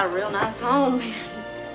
got a real nice home,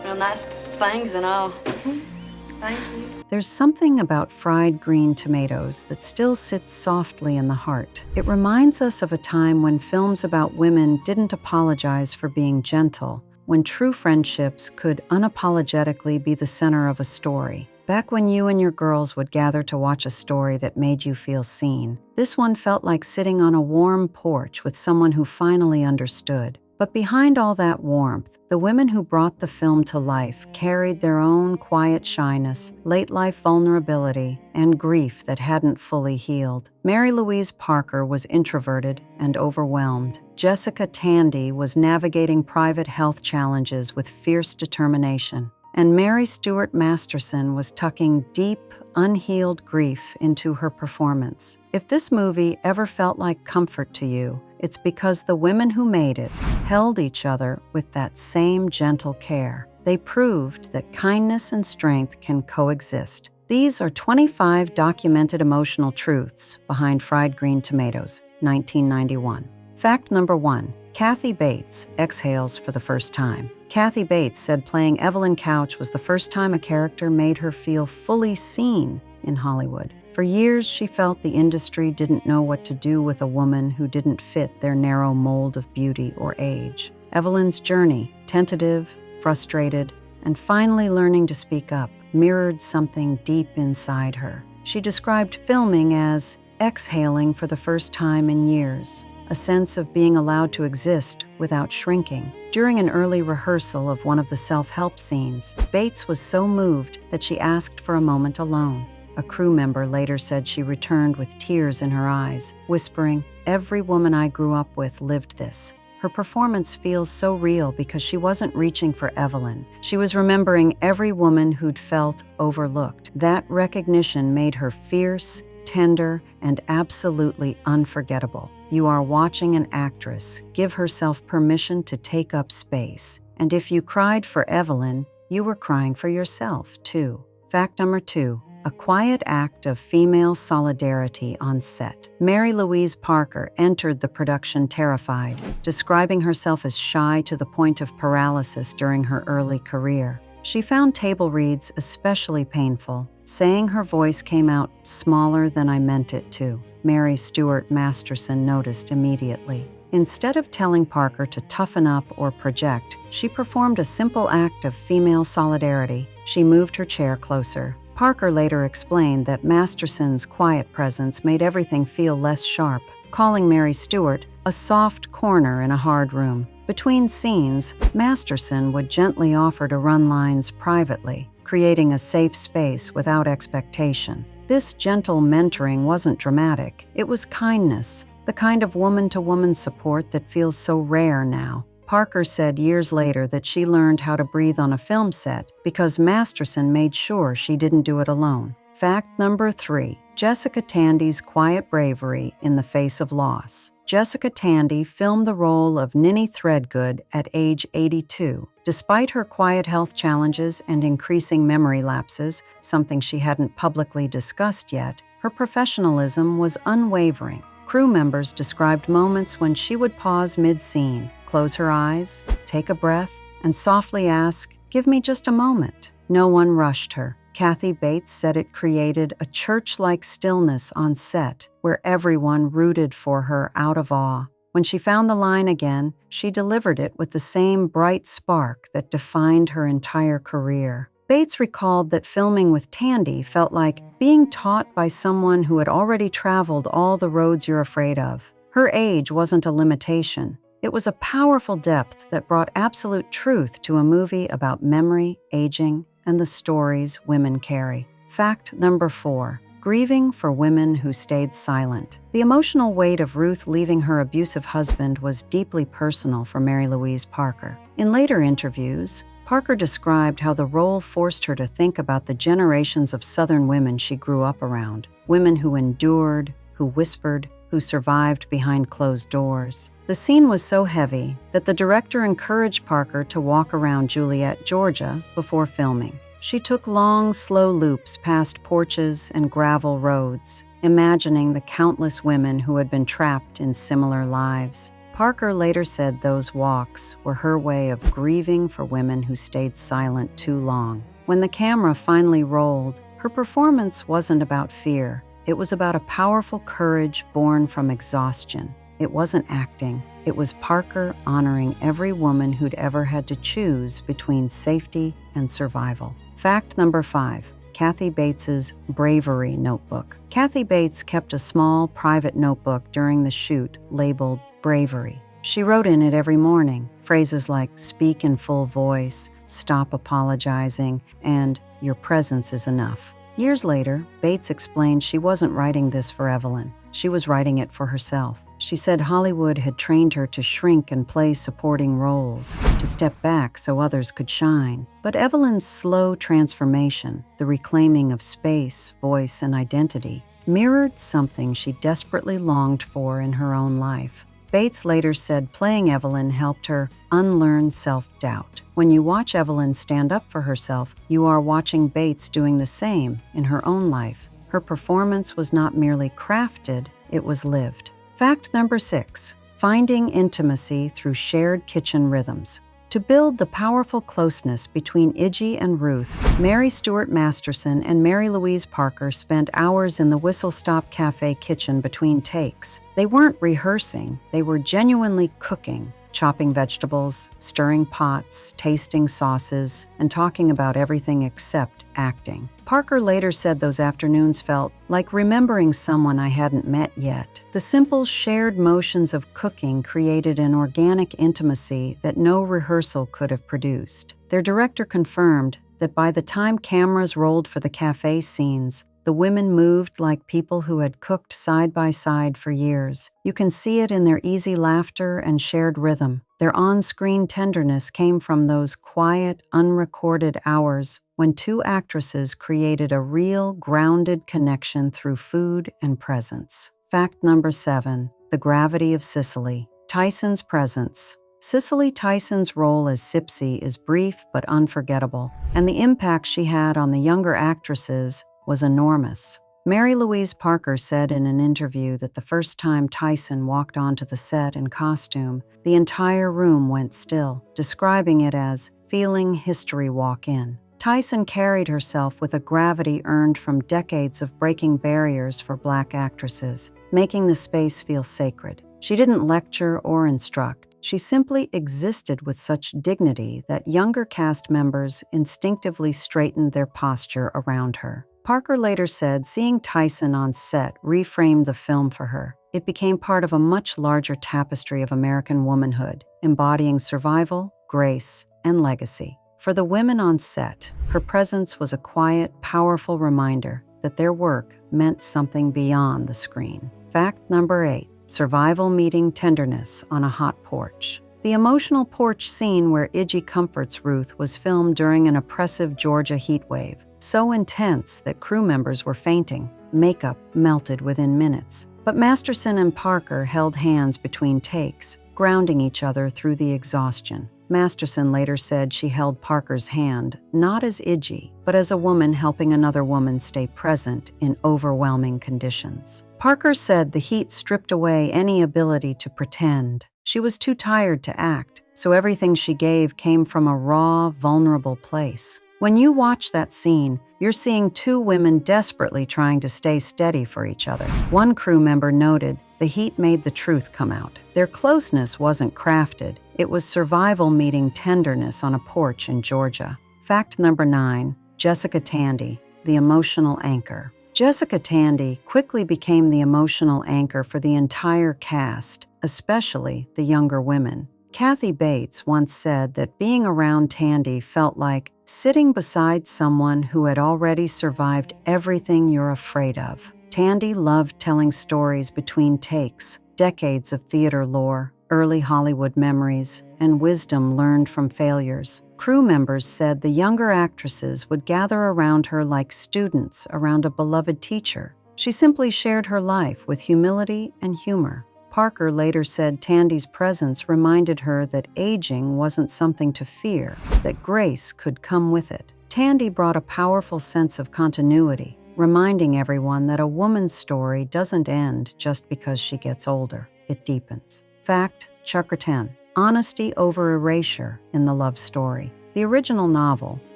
real nice things and all. Thank you. There's something about fried green tomatoes that still sits softly in the heart. It reminds us of a time when films about women didn't apologize for being gentle, when true friendships could unapologetically be the center of a story. Back when you and your girls would gather to watch a story that made you feel seen, this one felt like sitting on a warm porch with someone who finally understood. But behind all that warmth, the women who brought the film to life carried their own quiet shyness, late-life vulnerability, and grief that hadn't fully healed. Mary Louise Parker was introverted and overwhelmed. Jessica Tandy was navigating private health challenges with fierce determination. And Mary Stuart Masterson was tucking deep, unhealed grief into her performance. If this movie ever felt like comfort to you, it's because the women who made it held each other with that same gentle care. They proved that kindness and strength can coexist. These are 25 documented emotional truths behind Fried Green Tomatoes, 1991. Fact number 1. Kathy Bates exhales for the first time. Kathy Bates said playing Evelyn Couch was the first time a character made her feel fully seen in Hollywood. For years, she felt the industry didn't know what to do with a woman who didn't fit their narrow mold of beauty or age. Evelyn's journey, tentative, frustrated, and finally learning to speak up, mirrored something deep inside her. She described filming as exhaling for the first time in years, a sense of being allowed to exist without shrinking. During an early rehearsal of one of the self-help scenes, Bates was so moved that she asked for a moment alone. A crew member later said she returned with tears in her eyes, whispering, "Every woman I grew up with lived this." Her performance feels so real because she wasn't reaching for Evelyn. She was remembering every woman who'd felt overlooked. That recognition made her fierce, tender, and absolutely unforgettable. You are watching an actress give herself permission to take up space. And if you cried for Evelyn, you were crying for yourself, too. Fact number 2. A quiet act of female solidarity on set. Mary Louise Parker entered the production terrified, describing herself as shy to the point of paralysis during her early career. She found table reads especially painful, saying her voice came out smaller than I meant it to. Mary Stuart Masterson noticed immediately. Instead of telling Parker to toughen up or project, she performed a simple act of female solidarity. She moved her chair closer. Parker later explained that Masterson's quiet presence made everything feel less sharp, calling Mary Stuart a soft corner in a hard room. Between scenes, Masterson would gently offer to run lines privately, creating a safe space without expectation. This gentle mentoring wasn't dramatic. It was kindness, the kind of woman-to-woman support that feels so rare now. Parker said years later that she learned how to breathe on a film set because Masterson made sure she didn't do it alone. Fact number 3. Jessica Tandy's quiet bravery in the face of loss. Jessica Tandy filmed the role of Ninny Threadgood at age 82. Despite her quiet health challenges and increasing memory lapses, something she hadn't publicly discussed yet, her professionalism was unwavering. Crew members described moments when she would pause mid-scene, close her eyes, take a breath, and softly ask, "Give me just a moment." No one rushed her. Kathy Bates said it created a church-like stillness on set where everyone rooted for her out of awe. When she found the line again, she delivered it with the same bright spark that defined her entire career. Bates recalled that filming with Tandy felt like being taught by someone who had already traveled all the roads you're afraid of. Her age wasn't a limitation. It was a powerful depth that brought absolute truth to a movie about memory, aging, and the stories women carry. Fact number 4. Grieving for women who stayed silent. The emotional weight of Ruth leaving her abusive husband was deeply personal for Mary Louise Parker. In later interviews, Parker described how the role forced her to think about the generations of Southern women she grew up around, women who endured, who whispered, who survived behind closed doors. The scene was so heavy that the director encouraged Parker to walk around Juliet, Georgia, before filming. She took long, slow loops past porches and gravel roads, imagining the countless women who had been trapped in similar lives. Parker later said those walks were her way of grieving for women who stayed silent too long. When the camera finally rolled, her performance wasn't about fear. It was about a powerful courage born from exhaustion. It wasn't acting. It was Parker honoring every woman who'd ever had to choose between safety and survival. Fact number 5. Kathy Bates's Bravery Notebook. Kathy Bates kept a small, private notebook during the shoot labeled Bravery. She wrote in it every morning phrases like "speak in full voice," "stop apologizing," and "your presence is enough." Years later, Bates explained she wasn't writing this for Evelyn. She was writing it for herself. She said Hollywood had trained her to shrink and play supporting roles, to step back so others could shine. But Evelyn's slow transformation, the reclaiming of space, voice, and identity, mirrored something she desperately longed for in her own life. Bates later said playing Evelyn helped her unlearn self-doubt. When you watch Evelyn stand up for herself, you are watching Bates doing the same in her own life. Her performance was not merely crafted, it was lived. Fact number 6. Finding intimacy through shared kitchen rhythms. To build the powerful closeness between Iggy and Ruth, Mary Stuart Masterson and Mary Louise Parker spent hours in the Whistle Stop Cafe kitchen between takes. They weren't rehearsing, they were genuinely cooking, chopping vegetables, stirring pots, tasting sauces, and talking about everything except acting. Parker later said those afternoons felt like remembering someone I hadn't met yet. The simple shared motions of cooking created an organic intimacy that no rehearsal could have produced. Their director confirmed that by the time cameras rolled for the cafe scenes, the women moved like people who had cooked side by side for years. You can see it in their easy laughter and shared rhythm. Their on-screen tenderness came from those quiet, unrecorded hours when two actresses created a real, grounded connection through food and presence. Fact number 7. The gravity of Cicely. Tyson's presence. Cicely Tyson's role as Sipsy is brief but unforgettable, and the impact she had on the younger actresses was enormous. Mary Louise Parker said in an interview that the first time Tyson walked onto the set in costume, the entire room went still, describing it as feeling history walk in. Tyson carried herself with a gravity earned from decades of breaking barriers for Black actresses, making the space feel sacred. She didn't lecture or instruct. She simply existed with such dignity that younger cast members instinctively straightened their posture around her. Parker later said seeing Tyson on set reframed the film for her. It became part of a much larger tapestry of American womanhood, embodying survival, grace, and legacy. For the women on set, her presence was a quiet, powerful reminder that their work meant something beyond the screen. Fact number 8. Survival meeting tenderness on a hot porch. The emotional porch scene where Iggy comforts Ruth was filmed during an oppressive Georgia heatwave, so intense that crew members were fainting. Makeup melted within minutes. But Masterson and Parker held hands between takes, grounding each other through the exhaustion. Masterson later said she held Parker's hand, not as Iggy, but as a woman helping another woman stay present in overwhelming conditions. Parker said the heat stripped away any ability to pretend. She was too tired to act, so everything she gave came from a raw, vulnerable place. When you watch that scene, you're seeing two women desperately trying to stay steady for each other. One crew member noted, the heat made the truth come out. Their closeness wasn't crafted. It was survival meeting tenderness on a porch in Georgia. Fact number 9. Jessica Tandy, the emotional anchor. Jessica Tandy quickly became the emotional anchor for the entire cast, especially the younger women. Kathy Bates once said that being around Tandy felt like sitting beside someone who had already survived everything you're afraid of. Tandy loved telling stories between takes, decades of theater lore, early Hollywood memories, and wisdom learned from failures. Crew members said the younger actresses would gather around her like students around a beloved teacher. She simply shared her life with humility and humor. Parker later said Tandy's presence reminded her that aging wasn't something to fear, that grace could come with it. Tandy brought a powerful sense of continuity, reminding everyone that a woman's story doesn't end just because she gets older. It deepens. Fact Chapter 10. Honesty over erasure in the love story. The original novel,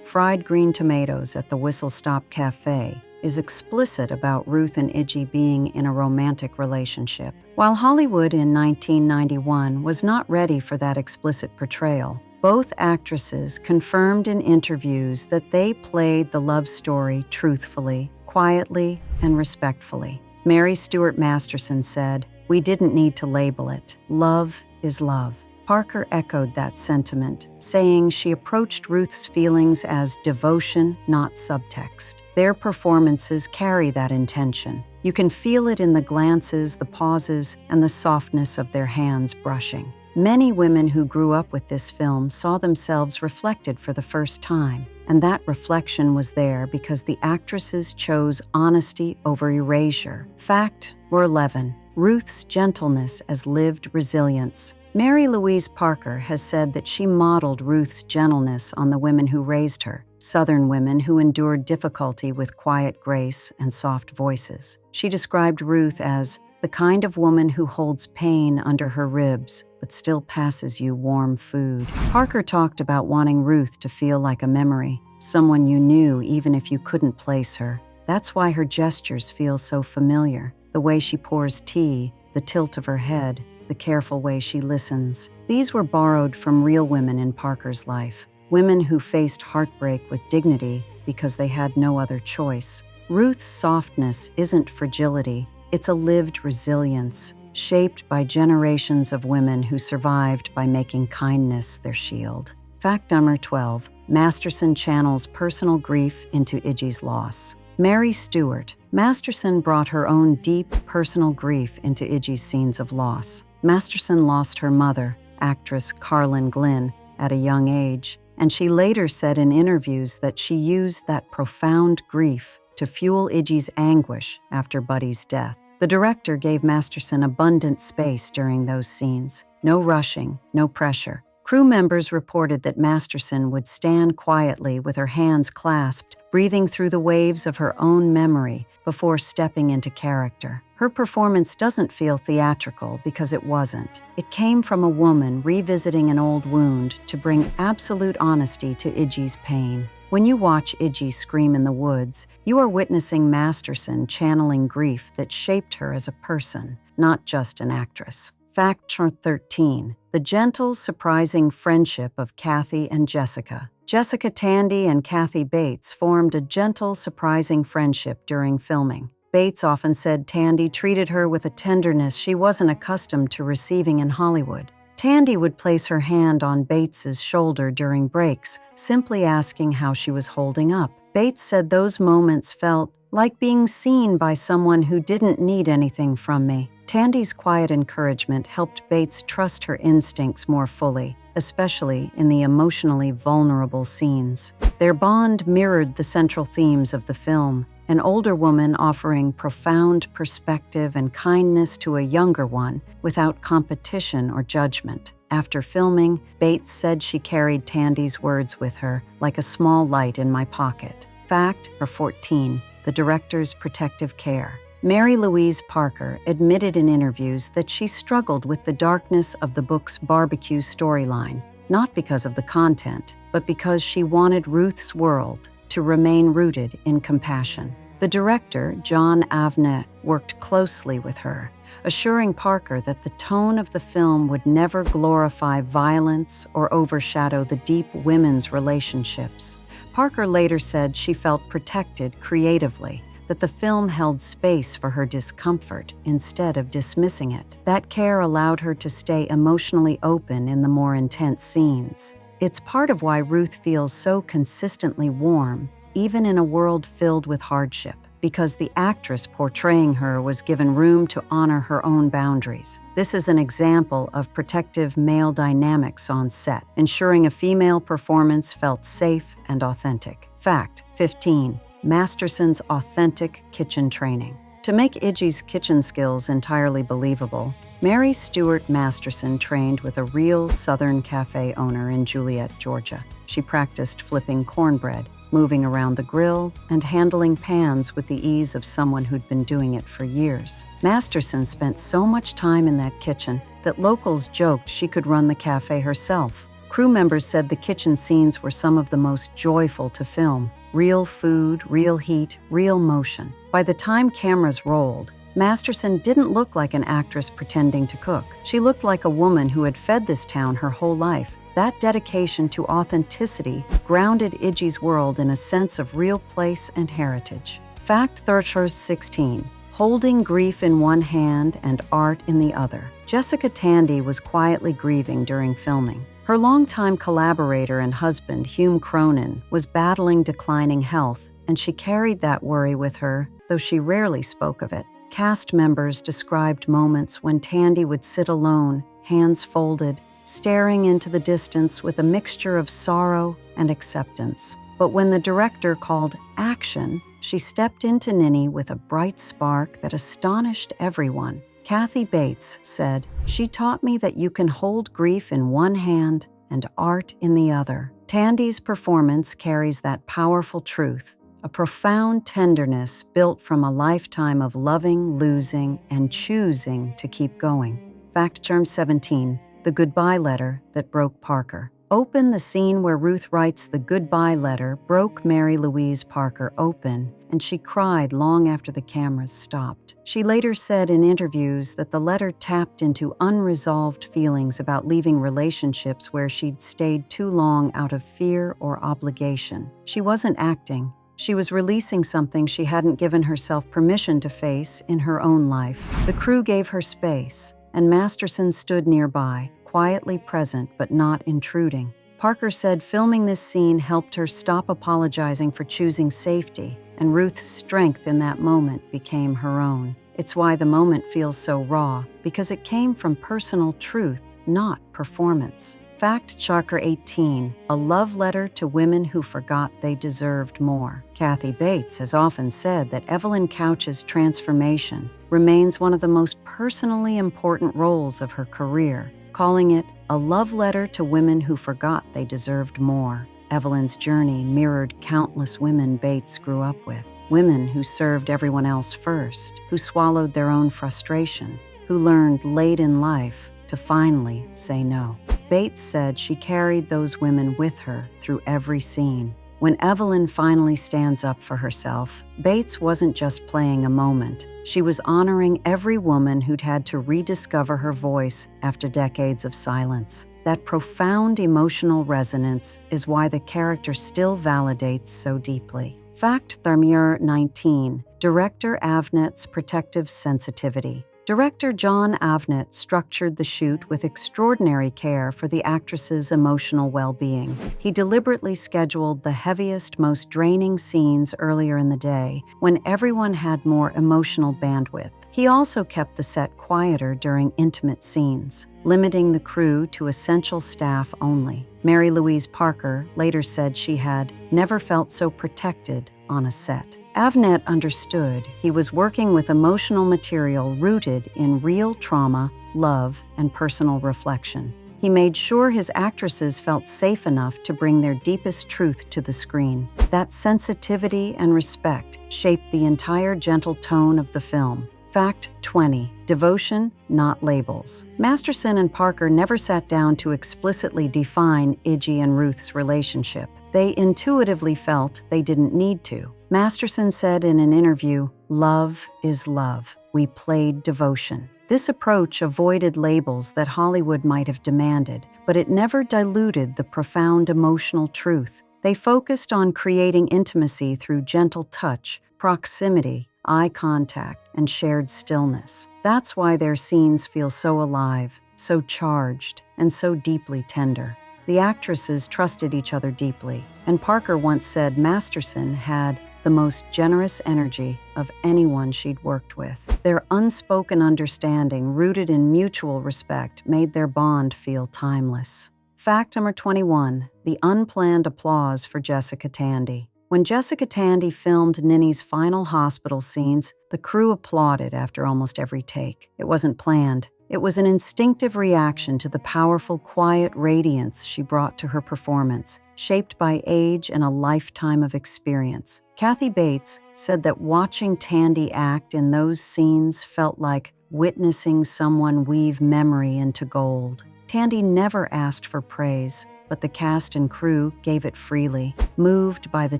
Fried Green Tomatoes at the Whistle Stop Cafe, is explicit about Ruth and Iggy being in a romantic relationship. While Hollywood in 1991 was not ready for that explicit portrayal, both actresses confirmed in interviews that they played the love story truthfully, quietly, and respectfully. Mary Stuart Masterson said, "We didn't need to label it. Love is love." Parker echoed that sentiment, saying she approached Ruth's feelings as devotion, not subtext. Their performances carry that intention. You can feel it in the glances, the pauses, and the softness of their hands brushing. Many women who grew up with this film saw themselves reflected for the first time, and that reflection was there because the actresses chose honesty over erasure. Fact or 11. Ruth's gentleness as lived resilience. Mary Louise Parker has said that she modeled Ruth's gentleness on the women who raised her, Southern women who endured difficulty with quiet grace and soft voices. She described Ruth as the kind of woman who holds pain under her ribs, but still passes you warm food. Parker talked about wanting Ruth to feel like a memory, someone you knew even if you couldn't place her. That's why her gestures feel so familiar. The way she pours tea, the tilt of her head, the careful way she listens. These were borrowed from real women in Parker's life, women who faced heartbreak with dignity because they had no other choice. Ruth's softness isn't fragility, it's a lived resilience, shaped by generations of women who survived by making kindness their shield. Fact number 12. Masterson channels personal grief into Iggy's loss. Mary Stuart. Masterson brought her own deep, personal grief into Iggy's scenes of loss. Masterson lost her mother, actress Carlin Glynn, at a young age, and she later said in interviews that she used that profound grief to fuel Iggy's anguish after Buddy's death. The director gave Masterson abundant space during those scenes. No rushing, no pressure. Crew members reported that Masterson would stand quietly with her hands clasped, breathing through the waves of her own memory before stepping into character. Her performance doesn't feel theatrical because it wasn't. It came from a woman revisiting an old wound to bring absolute honesty to Iggy's pain. When you watch Iggy scream in the woods, you are witnessing Masterson channeling grief that shaped her as a person, not just an actress. Fact 13. The gentle, surprising friendship of Kathy and Jessica. Jessica Tandy and Kathy Bates formed a gentle, surprising friendship during filming. Bates often said Tandy treated her with a tenderness she wasn't accustomed to receiving in Hollywood. Tandy would place her hand on Bates's shoulder during breaks, simply asking how she was holding up. Bates said those moments felt like being seen by someone who didn't need anything from me. Tandy's quiet encouragement helped Bates trust her instincts more fully, especially in the emotionally vulnerable scenes. Their bond mirrored the central themes of the film, an older woman offering profound perspective and kindness to a younger one without competition or judgment. After filming, Bates said she carried Tandy's words with her like a small light in my pocket. Fact 14. The director's protective care. Mary Louise Parker admitted in interviews that she struggled with the darkness of the book's barbecue storyline, not because of the content, but because she wanted Ruth's world to remain rooted in compassion. The director, John Avnet, worked closely with her, assuring Parker that the tone of the film would never glorify violence or overshadow the deep women's relationships. Parker later said she felt protected creatively, that the film held space for her discomfort instead of dismissing it. That care allowed her to stay emotionally open in the more intense scenes. It's part of why Ruth feels so consistently warm, even in a world filled with hardship, because the actress portraying her was given room to honor her own boundaries. This is an example of protective male dynamics on set, ensuring a female performance felt safe and authentic. Fact 15. Masterson's authentic kitchen training. To make Iggy's kitchen skills entirely believable, Mary Stuart Masterson trained with a real Southern cafe owner in Juliet, Georgia. She practiced flipping cornbread, moving around the grill and handling pans with the ease of someone who'd been doing it for years. Masterson spent so much time in that kitchen that locals joked she could run the cafe herself. Crew members said the kitchen scenes were some of the most joyful to film. Real food, real heat, real motion. By the time cameras rolled, Masterson didn't look like an actress pretending to cook. She looked like a woman who had fed this town her whole life. That dedication to authenticity grounded Iggy's world in a sense of real place and heritage. Fact 16. Holding grief in one hand and art in the other. Jessica Tandy was quietly grieving during filming. Her longtime collaborator and husband, Hume Cronin, was battling declining health, and she carried that worry with her, though she rarely spoke of it. Cast members described moments when Tandy would sit alone, hands folded, staring into the distance with a mixture of sorrow and acceptance. But when the director called action, she stepped into Ninny with a bright spark that astonished everyone. Kathy Bates said, "She taught me that you can hold grief in one hand and art in the other." Tandy's performance carries that powerful truth, a profound tenderness built from a lifetime of loving, losing, and choosing to keep going. Fact 17. The goodbye letter that broke Parker. Open, the scene where Ruth writes the goodbye letter, broke Mary Louise Parker open, and she cried long after the cameras stopped. She later said in interviews that the letter tapped into unresolved feelings about leaving relationships where she'd stayed too long out of fear or obligation. She wasn't acting. She was releasing something she hadn't given herself permission to face in her own life. The crew gave her space, and Masterson stood nearby, quietly present but not intruding. Parker said filming this scene helped her stop apologizing for choosing safety, and Ruth's strength in that moment became her own. It's why the moment feels so raw, because it came from personal truth, not performance. Fact 18. A love letter to women who forgot they deserved more. Kathy Bates has often said that Evelyn Couch's transformation remains one of the most personally important roles of her career, calling it a love letter to women who forgot they deserved more. Evelyn's journey mirrored countless women Bates grew up with. Women who served everyone else first, who swallowed their own frustration, who learned late in life to finally say no. Bates said she carried those women with her through every scene. When Evelyn finally stands up for herself, Bates wasn't just playing a moment. She was honoring every woman who'd had to rediscover her voice after decades of silence. That profound emotional resonance is why the character still validates so deeply. Fact 19. Director Avnet's protective sensitivity. Director John Avnet structured the shoot with extraordinary care for the actress's emotional well-being. He deliberately scheduled the heaviest, most draining scenes earlier in the day, when everyone had more emotional bandwidth. He also kept the set quieter during intimate scenes, limiting the crew to essential staff only. Mary Louise Parker later said she had never felt so protected on a set. Avnet understood he was working with emotional material rooted in real trauma, love, and personal reflection. He made sure his actresses felt safe enough to bring their deepest truth to the screen. That sensitivity and respect shaped the entire gentle tone of the film. Fact 20. Devotion, not labels. Masterson and Parker never sat down to explicitly define Iggy and Ruth's relationship. They intuitively felt they didn't need to. Masterson said in an interview, "Love is love. We played devotion." This approach avoided labels that Hollywood might have demanded, but it never diluted the profound emotional truth. They focused on creating intimacy through gentle touch, proximity, eye contact, and shared stillness. That's why their scenes feel so alive, so charged, and so deeply tender. The actresses trusted each other deeply, and Parker once said Masterson had the most generous energy of anyone she'd worked with. Their unspoken understanding, rooted in mutual respect, made their bond feel timeless. Fact number 21, the unplanned applause for Jessica Tandy. When Jessica Tandy filmed Ninny's final hospital scenes, the crew applauded after almost every take. It wasn't planned. It was an instinctive reaction to the powerful, quiet radiance she brought to her performance, shaped by age and a lifetime of experience. Kathy Bates said that watching Tandy act in those scenes felt like witnessing someone weave memory into gold. Tandy never asked for praise, but the cast and crew gave it freely, moved by the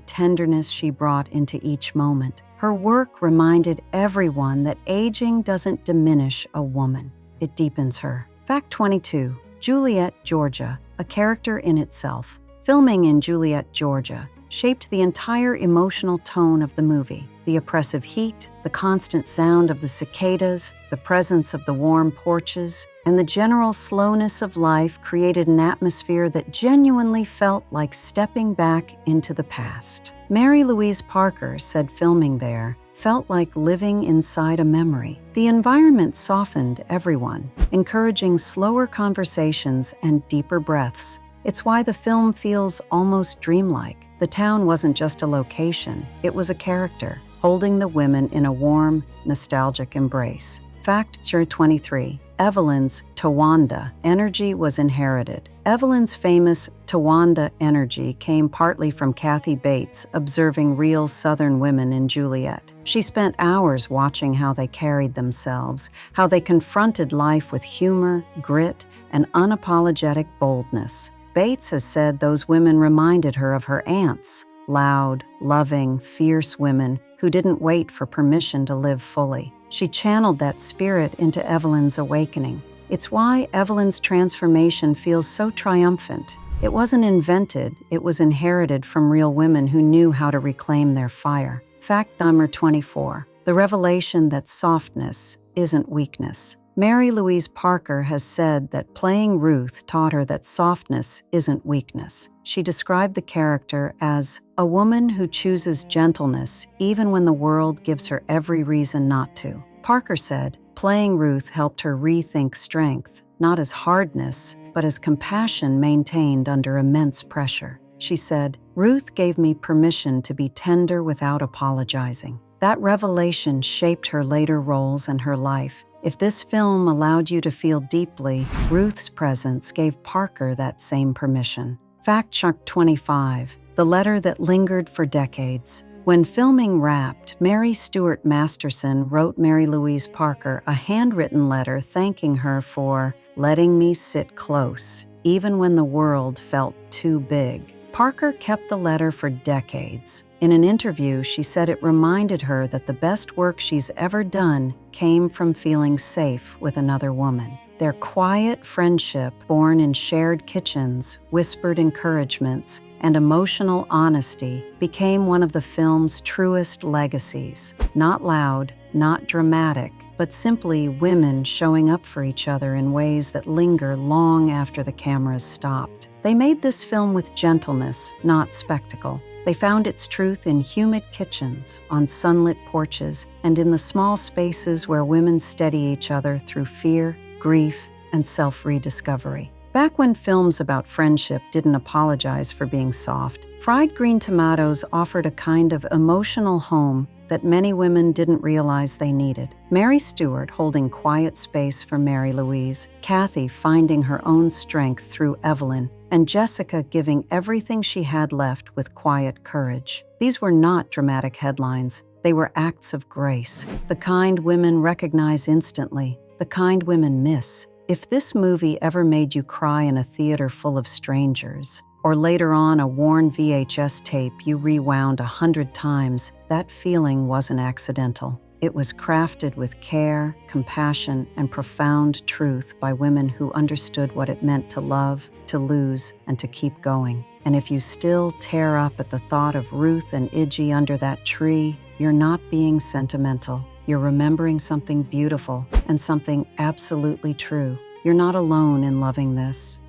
tenderness she brought into each moment. Her work reminded everyone that aging doesn't diminish a woman, it deepens her. Fact 22. Juliet, Georgia, a character in itself. Filming in Juliet, Georgia, shaped the entire emotional tone of the movie. The oppressive heat, the constant sound of the cicadas, the presence of the warm porches, and the general slowness of life created an atmosphere that genuinely felt like stepping back into the past. Mary Louise Parker said filming there felt like living inside a memory. The environment softened everyone, encouraging slower conversations and deeper breaths. It's why the film feels almost dreamlike. The town wasn't just a location, it was a character, holding the women in a warm, nostalgic embrace. Fact 23. Evelyn's Tawanda energy was inherited. Evelyn's famous Tawanda energy came partly from Kathy Bates observing real Southern women in Juliet. She spent hours watching how they carried themselves, how they confronted life with humor, grit, and unapologetic boldness. Bates has said those women reminded her of her aunts, loud, loving, fierce women who didn't wait for permission to live fully. She channeled that spirit into Evelyn's awakening. It's why Evelyn's transformation feels so triumphant. It wasn't invented, it was inherited from real women who knew how to reclaim their fire. Fact number 24. The revelation that softness isn't weakness. Mary Louise Parker has said that playing Ruth taught her that softness isn't weakness. She described the character as a woman who chooses gentleness even when the world gives her every reason not to. Parker said, playing Ruth helped her rethink strength, not as hardness, but as compassion maintained under immense pressure. She said, Ruth gave me permission to be tender without apologizing. That revelation shaped her later roles and her life. If this film allowed you to feel deeply, Ruth's presence gave Parker that same permission. Fact 25. The letter that lingered for decades. When filming wrapped, Mary Stuart Masterson wrote Mary Louise Parker a handwritten letter thanking her for letting me sit close, even when the world felt too big. Parker kept the letter for decades. In an interview, she said it reminded her that the best work she's ever done came from feeling safe with another woman. Their quiet friendship, born in shared kitchens, whispered encouragements, and emotional honesty, became one of the film's truest legacies. Not loud, not dramatic, but simply women showing up for each other in ways that linger long after the cameras stopped. They made this film with gentleness, not spectacle. They found its truth in humid kitchens, on sunlit porches, and in the small spaces where women steady each other through fear, grief, and self-rediscovery. Back when films about friendship didn't apologize for being soft, Fried Green Tomatoes offered a kind of emotional home that many women didn't realize they needed. Mary Stuart holding quiet space for Mary Louise, Kathy finding her own strength through Evelyn, and Jessica giving everything she had left with quiet courage. These were not dramatic headlines. They were acts of grace, the kind women recognize instantly, the kind women miss. If this movie ever made you cry in a theater full of strangers, or later on a worn VHS tape you rewound 100 times, that feeling wasn't accidental. It was crafted with care, compassion, and profound truth by women who understood what it meant to love, to lose, and to keep going. And if you still tear up at the thought of Ruth and Iggy under that tree, you're not being sentimental. You're remembering something beautiful and something absolutely true. You're not alone in loving this.